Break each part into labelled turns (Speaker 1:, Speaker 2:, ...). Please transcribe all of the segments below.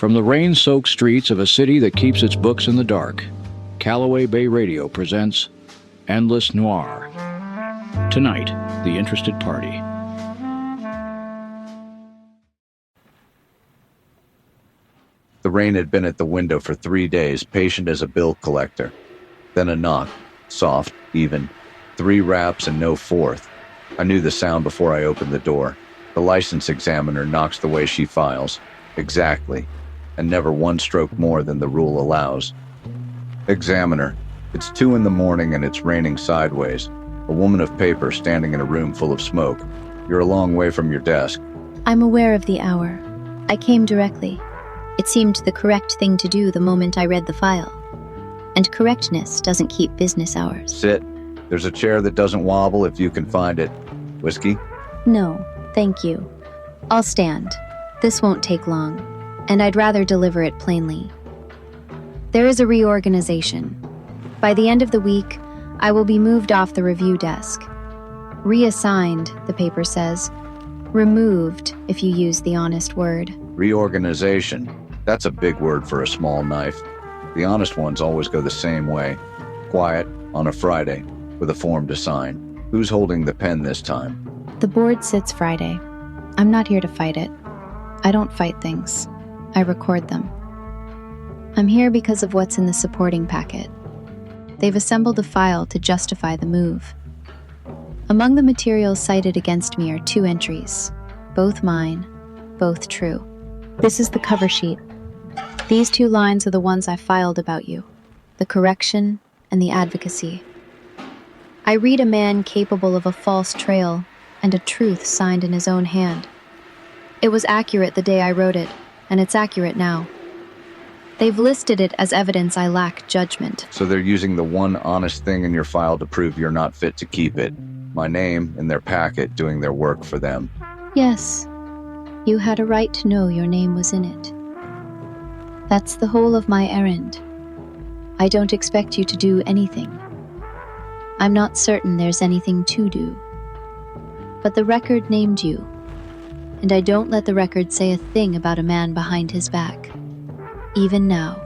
Speaker 1: From the rain-soaked streets of a city that keeps its books in the dark, Calloway Bay Radio presents Endless Noir. Tonight, The Interested Party.
Speaker 2: The rain had been at the window for 3 days, patient as a bill collector. Then a knock, soft, even. 3 raps and no fourth. I knew the sound before I opened the door. The license examiner knocks the way she files. Exactly. And never one stroke more than the rule allows. Examiner, it's 2 a.m. and it's raining sideways. A woman of paper standing in a room full of smoke. You're a long way from your desk.
Speaker 3: I'm aware of the hour. I came directly. It seemed the correct thing to do the moment I read the file. And correctness doesn't keep business hours.
Speaker 2: Sit. There's a chair that doesn't wobble if you can find it. Whiskey?
Speaker 3: No, thank you. I'll stand. This won't take long, and I'd rather deliver it plainly. There is a reorganization. By the end of the week, I will be moved off the review desk. Reassigned, the paper says. Removed, if you use the honest word.
Speaker 2: Reorganization. That's a big word for a small knife. The honest ones always go the same way. Quiet, on a Friday, with a form to sign. Who's holding the pen this time?
Speaker 3: The board sits Friday. I'm not here to fight it. I don't fight things. I record them. I'm here because of what's in the supporting packet. They've assembled a file to justify the move. Among the materials cited against me are 2 entries. Both mine, both true. This is the cover sheet. These 2 lines are the ones I filed about you. The correction and the advocacy. I read a man capable of a false trail and a truth signed in his own hand. It was accurate the day I wrote it, and it's accurate now. They've listed it as evidence I lack judgment.
Speaker 2: So they're using the one honest thing in your file to prove you're not fit to keep it. My name in their packet doing their work for them.
Speaker 3: Yes, you had a right to know your name was in it. That's the whole of my errand. I don't expect you to do anything. I'm not certain there's anything to do. But the record named you, and I don't let the record say a thing about a man behind his back. Even now.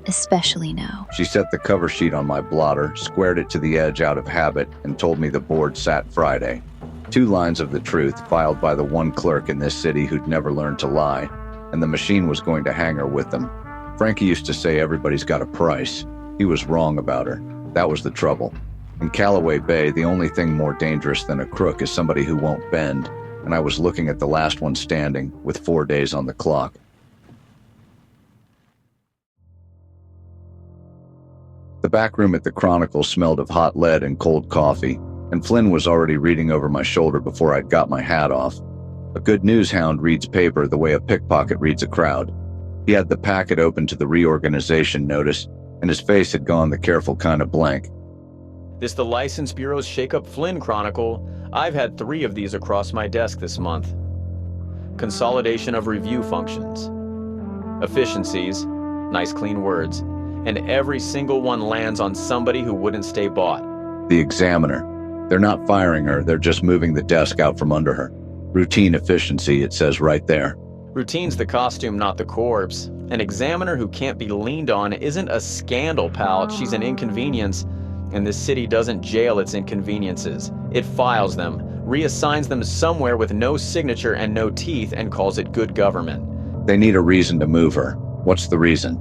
Speaker 3: Especially now.
Speaker 2: She set the cover sheet on my blotter, squared it to the edge out of habit, and told me the board sat Friday. 2 lines of the truth filed by the one clerk in this city who'd never learned to lie, and the machine was going to hang her with them. Frankie used to say everybody's got a price. He was wrong about her. That was the trouble. In Calloway Bay, the only thing more dangerous than a crook is somebody who won't bend, and I was looking at the last one standing, with 4 days on the clock. The back room at the Chronicle smelled of hot lead and cold coffee, and Flynn was already reading over my shoulder before I'd got my hat off. A good news hound reads paper the way a pickpocket reads a crowd. He had the packet open to the reorganization notice, and his face had gone the careful kind of blank.
Speaker 4: This the License Bureau's Shake Up Flynn Chronicle. I've had 3 of these across my desk this month. Consolidation of review functions. Efficiencies, nice clean words, and every single one lands on somebody who wouldn't stay bought.
Speaker 2: The examiner. They're not firing her, they're just moving the desk out from under her. Routine efficiency, it says right there.
Speaker 4: Routine's the costume, not the corpse. An examiner who can't be leaned on isn't a scandal, pal. She's an inconvenience. And this city doesn't jail its inconveniences. It files them, reassigns them somewhere with no signature and no teeth, and calls it good government.
Speaker 2: They need a reason to move her. What's the reason?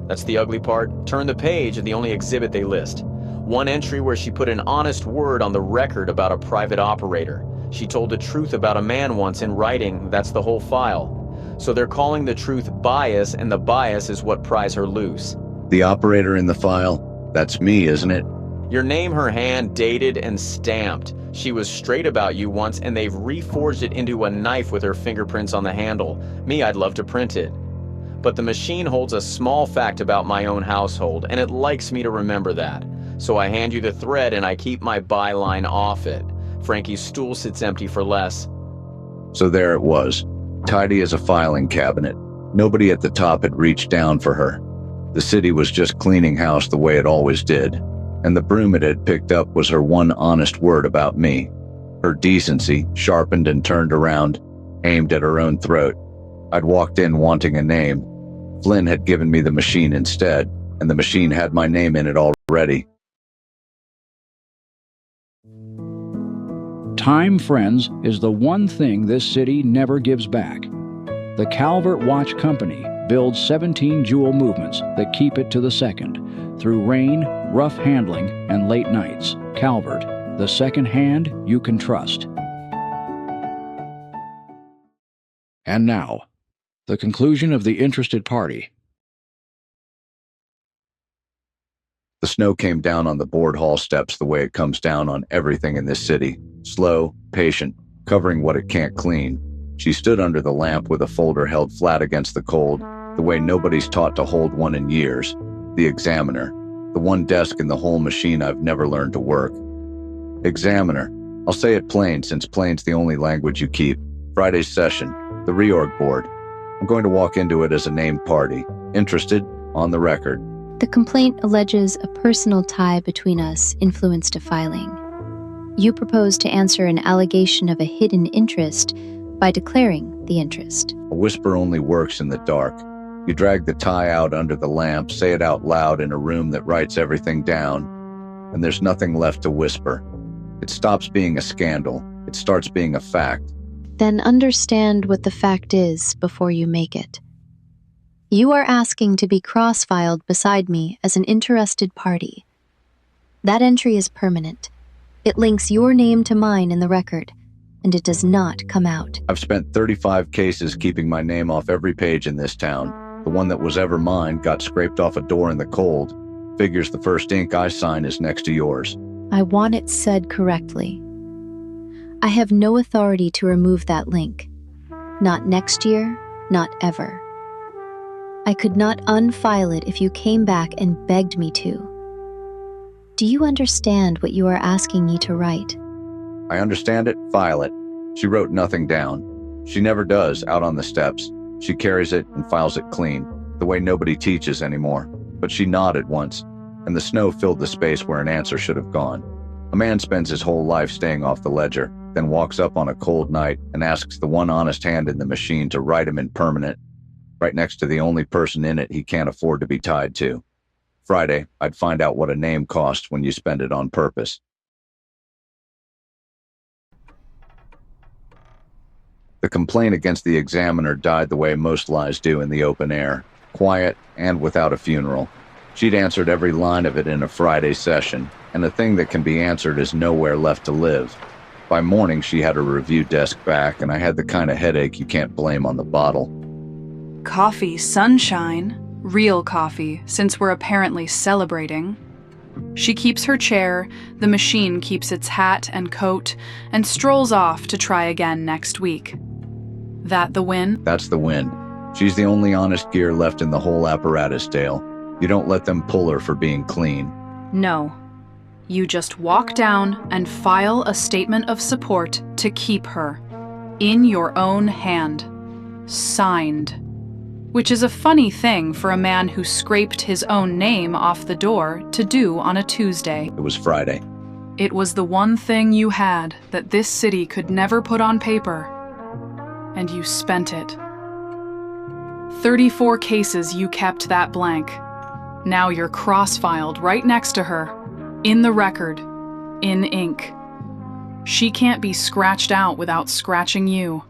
Speaker 4: That's the ugly part. Turn the page and the only exhibit they list. One entry where she put an honest word on the record about a private operator. She told the truth about a man once in writing. That's the whole file. So they're calling the truth bias, and the bias is what pries her loose.
Speaker 2: The operator in the file? That's me, isn't it?
Speaker 4: Your name, her hand, dated and stamped. She was straight about you once, and they've reforged it into a knife with her fingerprints on the handle. Me, I'd love to print it. But the machine holds a small fact about my own household, and it likes me to remember that. So I hand you the thread, and I keep my byline off it. Frankie's stool sits empty for less.
Speaker 2: So there it was, tidy as a filing cabinet. Nobody at the top had reached down for her. The city was just cleaning house the way it always did, and the broom it had picked up was her one honest word about me. Her decency, sharpened and turned around, aimed at her own throat. I'd walked in wanting a name. Flynn had given me the machine instead, and the machine had my name in it already.
Speaker 1: Time, friends, is the one thing this city never gives back. The Calvert Watch Company builds 17 jewel movements that keep it to the second, through rain, rough handling, and late nights. Calvert, the second hand you can trust. And now, the conclusion of the interested party.
Speaker 2: The snow came down on the board hall steps the way it comes down on everything in this city. Slow, patient, covering what it can't clean. She stood under the lamp with a folder held flat against the cold, the way nobody's taught to hold one in years. The Examiner, the one desk in the whole machine I've never learned to work. Examiner. I'll say it plain, since plain's the only language you keep. Friday's session, the reorg board. I'm going to walk into it as a named party. Interested? On the record.
Speaker 3: The complaint alleges a personal tie between us influenced a filing. You propose to answer an allegation of a hidden interest by declaring the interest.
Speaker 2: A whisper only works in the dark. You drag the tie out under the lamp, say it out loud in a room that writes everything down, and there's nothing left to whisper. It stops being a scandal. It starts being a fact.
Speaker 3: Then understand what the fact is before you make it. You are asking to be cross-filed beside me as an interested party. That entry is permanent. It links your name to mine in the record, and it does not come out.
Speaker 2: I've spent 35 cases keeping my name off every page in this town. The one that was ever mine got scraped off a door in the cold. Figures the first ink I sign is next to yours.
Speaker 3: I want it said correctly. I have no authority to remove that link. Not next year, not ever. I could not unfile it if you came back and begged me to. Do you understand what you are asking me to write?
Speaker 2: I understand it, file it. She wrote nothing down. She never does, out on the steps. She carries it and files it clean, the way nobody teaches anymore. But she nodded once, and the snow filled the space where an answer should have gone. A man spends his whole life staying off the ledger, then walks up on a cold night and asks the one honest hand in the machine to write him in permanent, right next to the only person in it he can't afford to be tied to. Friday, I'd find out what a name costs when you spend it on purpose. The complaint against the Examiner died the way most lies do in the open air, quiet and without a funeral. She'd answered every line of it in a Friday session, and a thing that can be answered is nowhere left to live. By morning, she had her review desk back, and I had the kind of headache you can't blame on the bottle.
Speaker 5: Coffee sunshine. Real coffee, since we're apparently celebrating. She keeps her chair, the machine keeps its hat and coat, and strolls off to try again next week. That the win?
Speaker 2: That's the win. She's the only honest gear left in the whole apparatus, Dale. You don't let them pull her for being clean.
Speaker 5: No. You just walk down and file a statement of support to keep her. In your own hand. Signed. Which is a funny thing for a man who scraped his own name off the door to do on a Tuesday.
Speaker 2: It was Friday.
Speaker 5: It was the one thing you had that this city could never put on paper. And you spent it. 34 cases you kept that blank. Now you're cross-filed right next to her. In the record. In ink. She can't be scratched out without scratching you.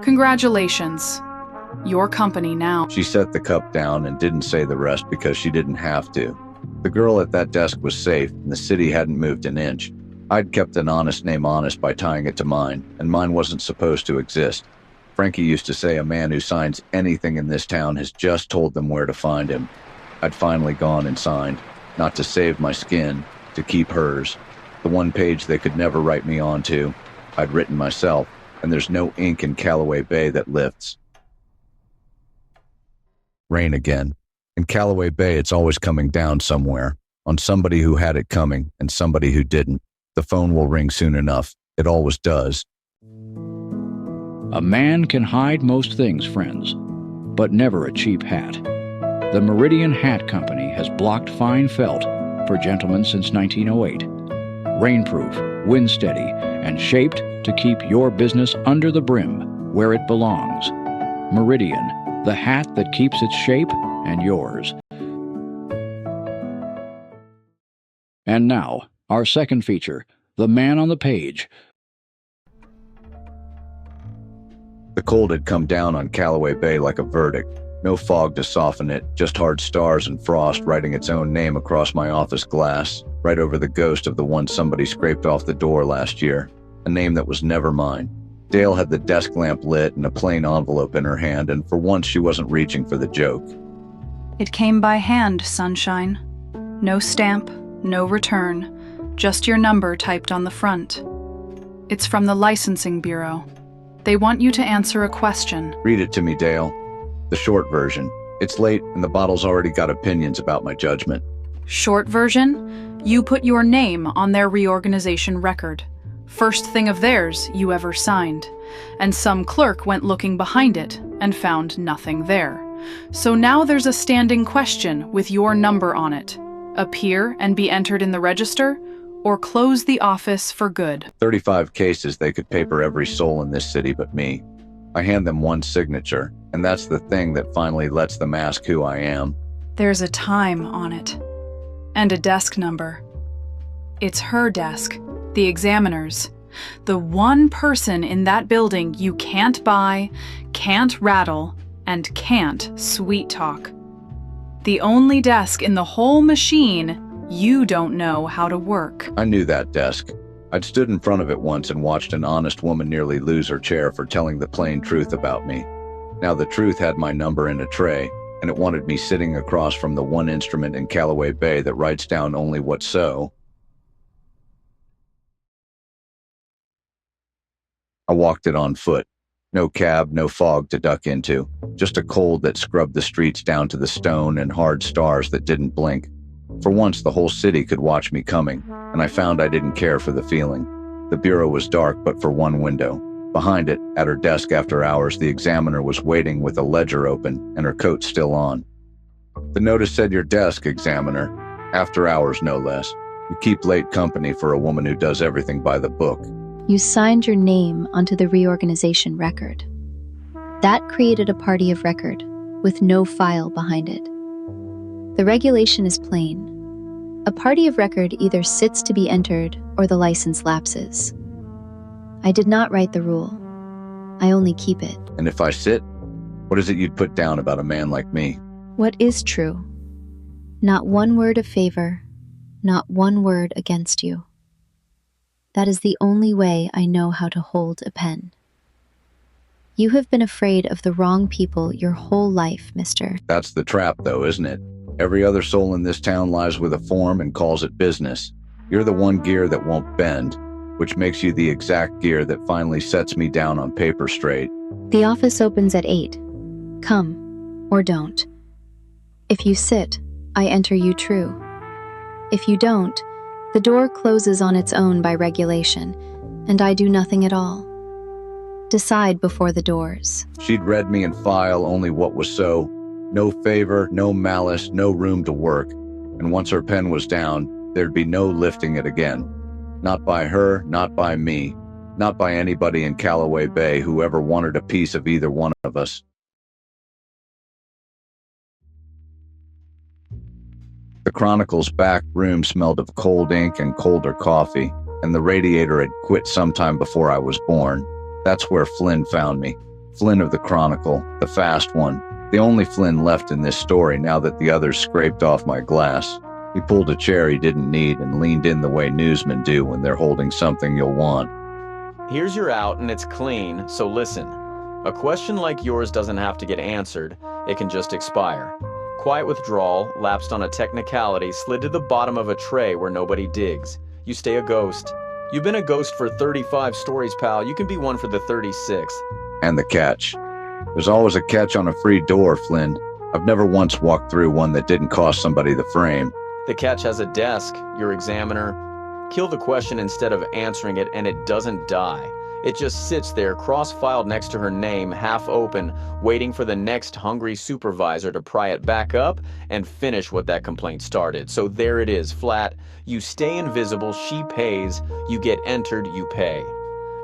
Speaker 5: Congratulations. Your company now.
Speaker 2: She set the cup down and didn't say the rest because she didn't have to. The girl at that desk was safe, and the city hadn't moved an inch. I'd kept an honest name honest by tying it to mine, and mine wasn't supposed to exist. Frankie used to say a man who signs anything in this town has just told them where to find him. I'd finally gone and signed, not to save my skin, to keep hers. The one page they could never write me onto, I'd written myself, and there's no ink in Calloway Bay that lifts. Rain again. In Calloway Bay, it's always coming down somewhere, on somebody who had it coming and somebody who didn't. The phone will ring soon enough. It always does.
Speaker 1: A man can hide most things, friends, but never a cheap hat. The Meridian Hat Company has blocked fine felt for gentlemen since 1908. Rainproof, wind-steady, and shaped to keep your business under the brim where it belongs. Meridian, the hat that keeps its shape and yours. And now, our second feature, The Man on the Page.
Speaker 2: The cold had come down on Calloway Bay like a verdict. No fog to soften it, just hard stars and frost writing its own name across my office glass, right over the ghost of the one somebody scraped off the door last year. A name that was never mine. Dale had the desk lamp lit and a plain envelope in her hand, and for once she wasn't reaching for the joke.
Speaker 5: It came by hand, Sunshine. No stamp, no return, just your number typed on the front. It's from the Licensing Bureau. They want you to answer a question.
Speaker 2: Read it to me, Dale. The short version. It's late and the bottle's already got opinions about my judgment.
Speaker 5: Short version? You put your name on their reorganization record. First thing of theirs you ever signed. And some clerk went looking behind it and found nothing there. So now there's a standing question with your number on it. Appear and be entered in the register, or close the office for good.
Speaker 2: 35 cases they could paper every soul in this city but me. I hand them one signature, and that's the thing that finally lets them ask who I am.
Speaker 5: There's a time on it. And a desk number. It's her desk, the examiner's. The one person in that building you can't buy, can't rattle, and can't sweet talk. The only desk in the whole machine you don't know how to work.
Speaker 2: I knew that desk. I'd stood in front of it once and watched an honest woman nearly lose her chair for telling the plain truth about me. Now the truth had my number in a tray, and it wanted me sitting across from the one instrument in Calloway Bay that writes down only what's so. I walked it on foot. No cab, no fog to duck into. Just a cold that scrubbed the streets down to the stone and hard stars that didn't blink. For once, the whole city could watch me coming, and I found I didn't care for the feeling. The bureau was dark but for one window. Behind it, at her desk after hours, the examiner was waiting with a ledger open and her coat still on. The notice said, "Your desk, examiner. After hours, no less. You keep late company for a woman who does everything by the book."
Speaker 3: You signed your name onto the reorganization record. That created a party of record, with no file behind it. The regulation is plain. A party of record either sits to be entered or the license lapses. I did not write the rule. I only keep it.
Speaker 2: And if I sit, what is it you'd put down about a man like me?
Speaker 3: What is true? Not one word of favor, not one word against you. That is the only way I know how to hold a pen. You have been afraid of the wrong people your whole life, mister.
Speaker 2: That's the trap, though, isn't it? Every other soul in this town lies with a form and calls it business. You're the one gear that won't bend, which makes you the exact gear that finally sets me down on paper straight.
Speaker 3: The office opens at 8. Come, or don't. If you sit, I enter you true. If you don't, the door closes on its own by regulation, and I do nothing at all. Decide before the doors.
Speaker 2: She'd read me in file only what was so. No favor, no malice, no room to work. And once her pen was down, there'd be no lifting it again. Not by her, not by me, not by anybody in Calloway Bay who ever wanted a piece of either one of us. The Chronicle's back room smelled of cold ink and colder coffee, and the radiator had quit sometime before I was born. That's where Flynn found me. Flynn of the Chronicle, the fast one. The only Flynn left in this story now that the others scraped off my glass. He pulled a chair he didn't need and leaned in the way newsmen do when they're holding something you'll want.
Speaker 4: Here's your out and it's clean, so listen. A question like yours doesn't have to get answered, it can just expire. Quiet withdrawal, lapsed on a technicality, slid to the bottom of a tray where nobody digs. You stay a ghost. You've been a ghost for 35 stories, pal. You can be one for the 36th.
Speaker 2: And the catch. There's always a catch on a free door, Flynn. I've never once walked through one that didn't cost somebody the frame.
Speaker 4: The catch has a desk, your examiner. Kill the question instead of answering it and it doesn't die. It just sits there, cross-filed next to her name, half open, waiting for the next hungry supervisor to pry it back up and finish what that complaint started. So there it is, flat. You stay invisible, she pays, you get entered, you pay.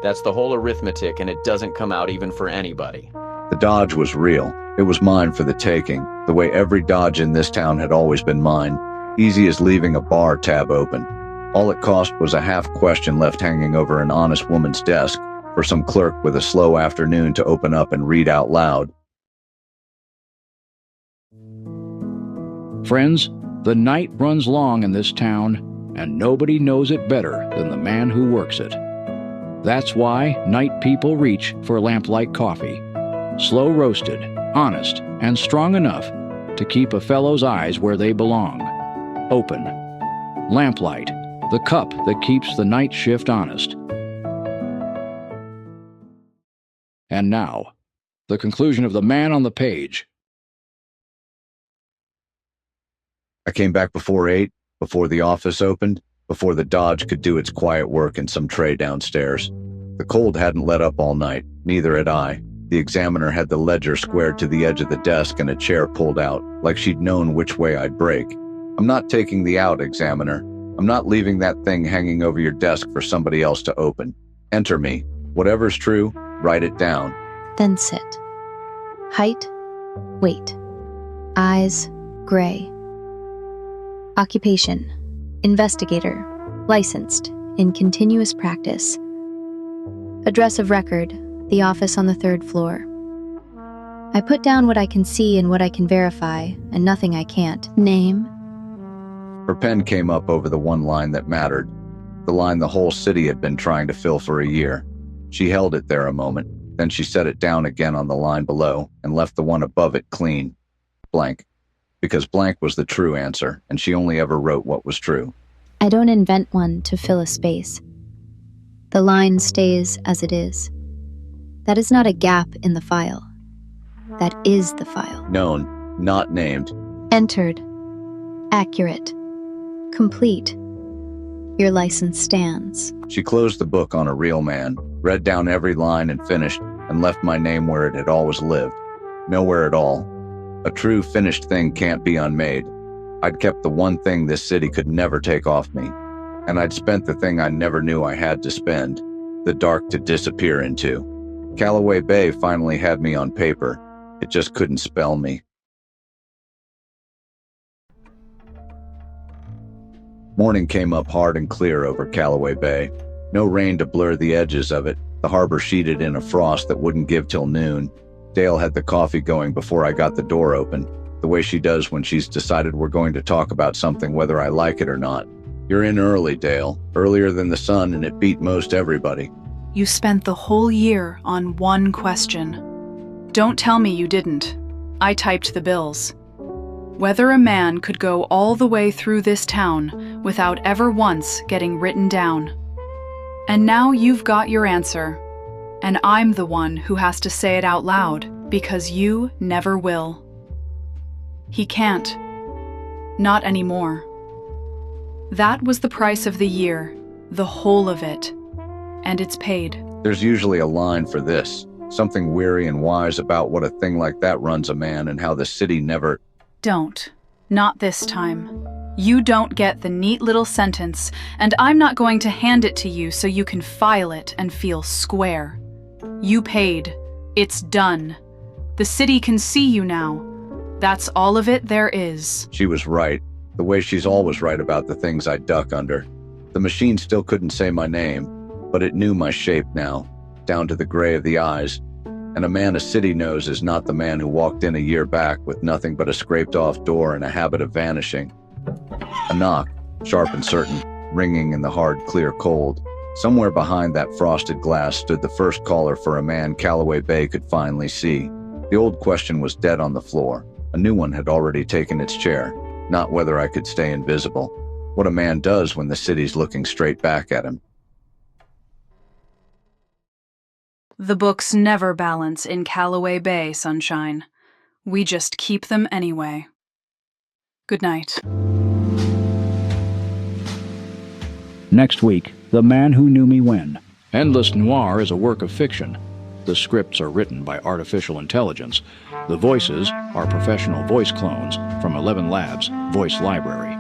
Speaker 4: That's the whole arithmetic, and it doesn't come out even for anybody.
Speaker 2: The Dodge was real. It was mine for the taking, the way every Dodge in this town had always been mine, easy as leaving a bar tab open. All it cost was a half question left hanging over an honest woman's desk for some clerk with a slow afternoon to open up and read out loud.
Speaker 1: Friends, the night runs long in this town, and nobody knows it better than the man who works it. That's why night people reach for lamplight coffee. Slow roasted, honest, and strong enough to keep a fellow's eyes where they belong. Open. Lamplight, the cup that keeps the night shift honest. And now, the conclusion of the man on the page.
Speaker 2: I came back before 8, before the office opened, before the Dodge could do its quiet work in some tray downstairs. The cold hadn't let up all night, neither had I. The examiner had the ledger squared to the edge of the desk and a chair pulled out, like she'd known which way I'd break. I'm not taking thee out, examiner. I'm not leaving that thing hanging over your desk for somebody else to open. Enter me. Whatever's true, write it down.
Speaker 3: Then sit. Height, weight. Eyes, gray. Occupation, investigator, licensed, in continuous practice. Address of record, the office on the 3rd floor. I put down what I can see and what I can verify, and nothing I can't. Name.
Speaker 2: Her pen came up over the one line that mattered, the line the whole city had been trying to fill for a year. She held it there a moment, then she set it down again on the line below and left the one above it clean. Blank. Because blank was the true answer, and she only ever wrote what was true.
Speaker 3: I don't invent one to fill a space. The line stays as it is. That is not a gap in the file. That is the file.
Speaker 2: Known, not named.
Speaker 3: Entered. Accurate. Complete. Your license stands.
Speaker 2: She closed the book on a real man, read down every line and finished, and left my name where it had always lived. Nowhere at all. A true finished thing can't be unmade. I'd kept the one thing this city could never take off me, and I'd spent the thing I never knew I had to spend, the dark to disappear into. Calloway Bay finally had me on paper. It just couldn't spell me. Morning came up hard and clear over Calloway Bay. No rain to blur the edges of it, the harbor sheeted in a frost that wouldn't give till noon. Dale had the coffee going before I got the door open, the way she does when she's decided we're going to talk about something whether I like it or not. You're in early, Dale, earlier than the sun, and it beat most everybody.
Speaker 5: You spent the whole year on one question. Don't tell me you didn't. I typed the bills. Whether a man could go all the way through this town without ever once getting written down. And now you've got your answer. And I'm the one who has to say it out loud, because you never will. He can't. Not anymore. That was the price of the year, the whole of it. And it's paid.
Speaker 2: There's usually a line for this, something weary and wise about what a thing like that runs a man and how the city never...
Speaker 5: Don't. Not this time. You don't get the neat little sentence, and I'm not going to hand it to you so you can file it and feel square. You paid. It's done. The city can see you now. That's all of it there is.
Speaker 2: She was right, the way she's always right about the things I duck under. The machine still couldn't say my name, but it knew my shape now, down to the gray of the eyes. And a man a city knows is not the man who walked in a year back with nothing but a scraped-off door and a habit of vanishing. A knock, sharp and certain, ringing in the hard, clear cold. Somewhere behind that frosted glass stood the first caller for a man Calloway Bay could finally see. The old question was dead on the floor. A new one had already taken its chair, not whether I could stay invisible. What a man does when the city's looking straight back at him.
Speaker 5: The books never balance in Calloway Bay, sunshine. We just keep them anyway. Good night.
Speaker 1: Next week, The Man Who Knew Me When. Endless Noir is a work of fiction. The scripts are written by artificial intelligence. The voices are professional voice clones from 11 Labs Voice Library.